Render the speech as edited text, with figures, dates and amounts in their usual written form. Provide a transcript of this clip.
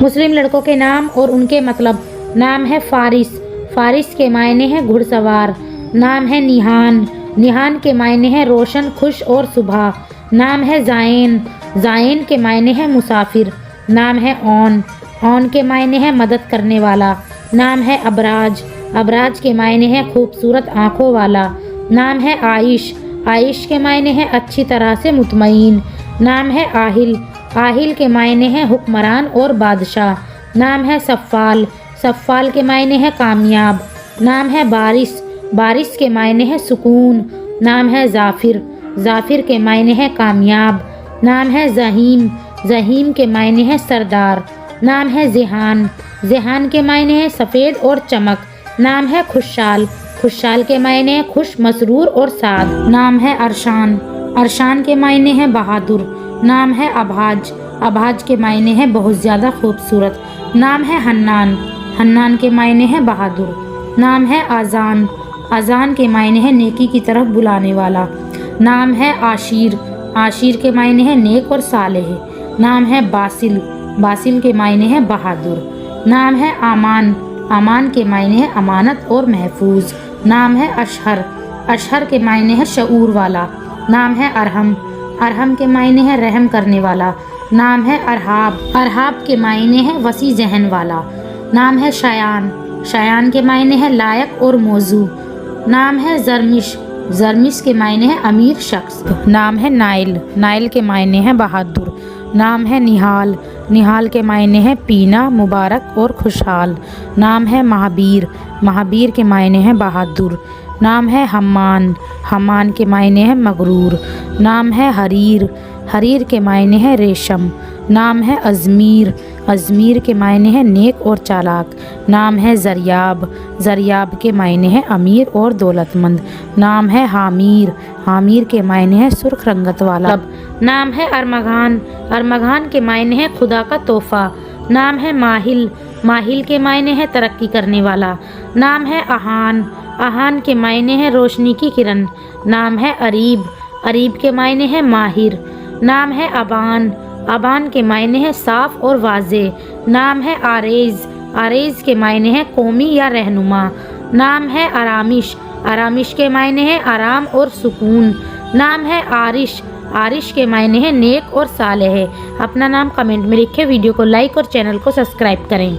مسلم لڑکوں کے نام اور ان کے مطلب۔ نام ہے فارس، فارس کے معنی ہے گھڑ سوار۔ نام ہے نیہان، نیہان کے معنی ہے روشن، خوش اور صبح۔ نام ہے زائن، زائن کے معنی ہے مسافر۔ نام ہے اون، اون کے معنی ہے مدد کرنے والا۔ نام ہے ابراج، ابراج کے معنی ہے خوبصورت آنکھوں والا۔ نام ہے عائش، عائش کے معنی ہے اچھی طرح سے مطمئن۔ نام ہے آہل، آہل کے معنی ہے حکمران اور بادشاہ۔ نام ہے سفال، سفال کے معنی ہے کامیاب۔ نام ہے بارش، بارش کے معنی ہے سکون۔ نام ہے ظافر، ظافر کے معنی ہے کامیاب۔ نام ہے زہیم، زہیم کے معنی ہے سردار۔ نام ہے ذہان، ذہان کے معنی ہے سفید اور چمک۔ نام ہے خوشحال، خوشحال کے معنی ہے خوش، مسرور اور سعد۔ نام ہے ارشان، ارشان کے معنی ہے بہادر۔ نام ہے ابہاج، ابہاج کے معنی ہے بہت زیادہ خوبصورت۔ نام ہے حنان، حنان کے معنی ہے بہادر۔ نام ہے آذان، آذان کے معنی ہے نیکی کی طرف بلانے والا۔ نام ہے عاشیر، عاشیر کے معنی ہے نیک اور صالح۔ نام ہے باسل، باسل کے معنی ہے بہادر۔ نام ہے امان، امان کے معنی ہے امانت اور محفوظ۔ نام ہے اشہر، اشہر کے معنی ہے شعور والا۔ نام ہے ارحم، ارحم کے معنی ہے رحم کرنے والا۔ نام ہے ارحاب، ارحاب کے معنی ہے وسیع ذہن والا۔ نام ہے شایان، شایان کے معنی ہے لائق اور موزوں۔ نام ہے زرمش، زرمش کے معنی ہے امیر شخص۔ نام ہے نائل، نائل کے معنی ہے بہادر۔ نام ہے نہال، نہال کے معنی ہے پینا، مبارک اور خوشحال۔ نام ہے مہابیر، مہابیر کے معنی ہے بہادر۔ نام ہے حمان، حمان کے معنی ہے مغرور۔ نام ہے حریر، حریر کے معنی ہے ریشم۔ نام ہے ازمیر، ازمیر کے معنی ہے نیک اور چالاک۔ نام ہے زریاب، زریاب کے معنی ہے امیر اور دولت مند۔ نام ہے حامیر، حامیر کے معنی ہے سرخ رنگت والا۔ نام ہے ارمغان، ارمغان کے معنی ہے خدا کا تحفہ۔ نام ہے ماہل، ماہل کے معنی ہے ترقی کرنے والا۔ نام ہے اہان، اہان کے معنی ہے روشنی کی کرن۔ نام ہے اریب، اریب کے معنی ہے ماہر۔ نام ہے ابان، ابان کے معنی ہے صاف اور واضح۔ نام ہے آریز، آریز کے معنی ہے قومی یا رہنما۔ نام ہے آرامش، آرامش کے معنی ہے آرام اور سکون۔ نام ہے عارش، عارش کے معنی ہے نیک اور صالح۔ اپنا نام کمنٹ میں لکھیں، ویڈیو کو لائک اور چینل کو سبسکرائب کریں۔